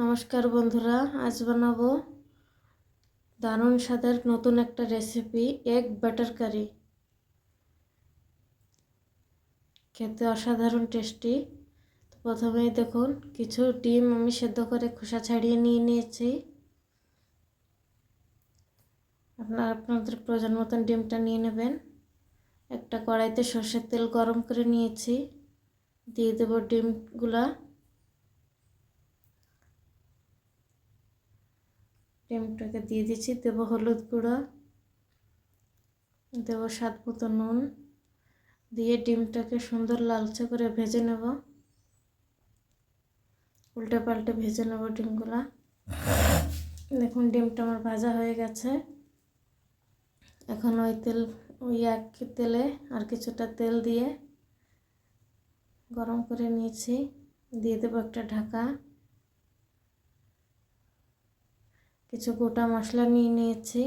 নমস্কার বন্ধুরা, আজ বানাবো দারুণ স্বাদের নতুন একটা রেসিপি, এগ বাটার কারি। খেতে অসাধারণ টেস্টি। তো প্রথমেই দেখুন, কিছু ডিম আমি সেদ্ধ করে খোসা ছাড়িয়ে নিয়েছি। আপনাদের প্রয়োজন মতন ডিমটা নিয়ে নেবেন। একটা কড়াইতে সর্ষের তেল গরম করে নিয়েছি, দিয়ে দেবো ডিমগুলা। ডিমটাকে দিয়ে দিচ্ছি, দেবো হলুদ গুঁড়ো, দেবো স্বাদ মতো নুন, দিয়ে ডিমটাকে সুন্দর লালচে করে ভেজে নেব। উল্টে পাল্টে ভেজে নেব ডিমগুলা। দেখুন ডিমটা আমার ভাজা হয়ে গেছে। এখন ওই এক তেলে আর কিছুটা তেল দিয়ে গরম করে নিয়েছি, দিয়ে দেবো একটা ঢাকা। কিছু গোটা মশলা নিয়ে নিয়েছি,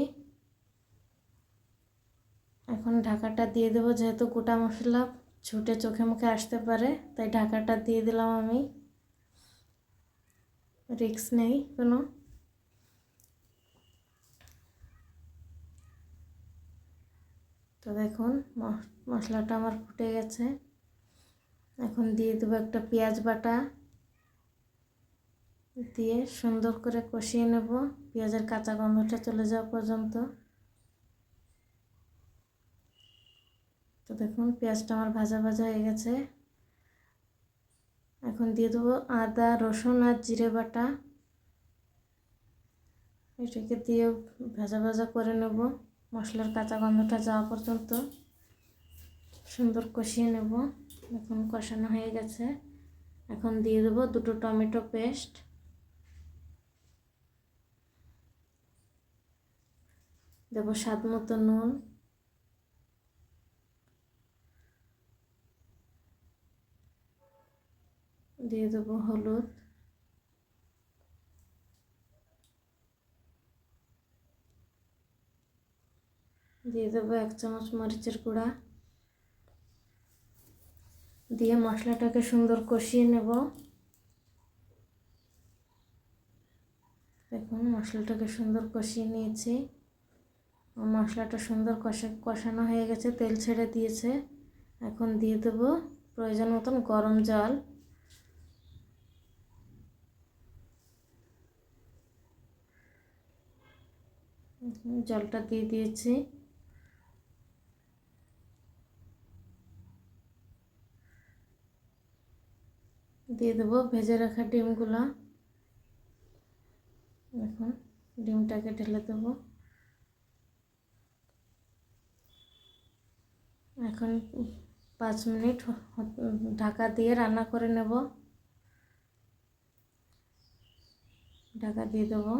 এখন ঢাকাটা দিয়ে দেবো। যেহেতু গোটা মশলা ছুটে চোখে মুখে আসতে পারে, তাই ঢাকাটা দিয়ে দিলাম আমি। রিস্ক নেই কোনো। তো দেখুন মশলাটা আমার ফুটে গেছে। এখন দিয়ে দেবো একটা পেঁয়াজ বাটা, দিয়ে সুন্দর করে কষিয়ে নেব পেঁয়াজের কাঁচা গন্ধটা চলে যাওয়া পর্যন্ত। তো দেখুন পেঁয়াজটা আমার ভাজা ভাজা হয়ে গেছে। এখন দিয়ে দেবো আদা, রসুন আর জিরে বাটা। এটাকে দিয়ে ভাজা ভাজা করে নেব, মশলার কাঁচা গন্ধটা যাওয়া পর্যন্ত সুন্দর কষিয়ে নেব। এখন কষানো হয়ে গেছে। এখন দিয়ে দেবো দুটো টমেটো পেস্ট, দেবো স্বাদ মতো নুন, দিয়ে দেবো হলুদ, দিয়ে দেবো 1 চামচ মরিচের গুঁড়া, দিয়ে মশলাটাকে সুন্দর কষিয়ে নেব। দেখুন মশলাটাকে সুন্দর কষিয়ে নিয়েছি। মশলাটা সুন্দর কষানো হয়ে গেছে, তেল ছেড়ে দিয়েছে। এখন দিয়ে দেবো প্রয়োজন মতন গরম জল। জলটা দিয়ে দিয়েছি। দিয়ে দেবো ভেজে রাখা ডিমগুলা। এখন ডিমটাকে ঢেলে দেবো। এখন 5 মিনিট ঢাকা দিয়ে রান্না করে নেব। ঢাকা দিয়ে দেবো।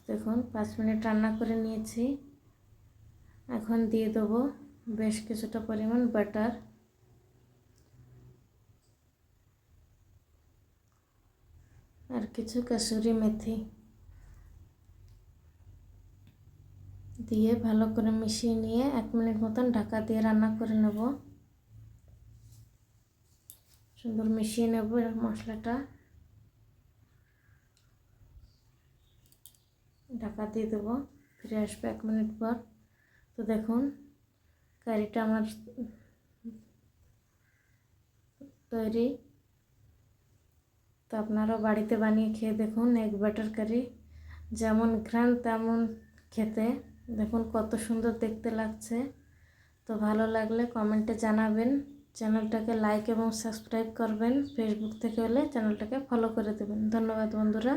দেখুন 5 মিনিট রান্না করে নিয়েছি। এখন দিয়ে দেবো বেশ কিছুটা পরিমাণ বাটার, আর কিছু কসুরি মেথি দিয়ে ভালো করে মিশিয়ে নিয়ে 1 মিনিট মতন ঢাকা দিয়ে রান্না করে নেব। সুন্দর মিশিয়ে নেব মশলাটা। ঢাকা দিয়ে দেবো, ফিরে আসবে 1 মিনিট পর। তো দেখুন কারিটা আমার তৈরি। তো আপনারাও বাড়িতে বানিয়ে খেয়ে দেখুন এগ বাটার কারি। যেমন ঘ্রাণ তেমন খেতে। দেখুন কত সুন্দর দেখতে লাগছে। তো ভালো লাগলে কমেন্টে জানাবেন। চ্যানেলটাকে লাইক এবং সাবস্ক্রাইব করবেন। ফেসবুক থেকে হলে চ্যানেলটাকে ফলো করে দেবেন। ধন্যবাদ বন্ধুরা।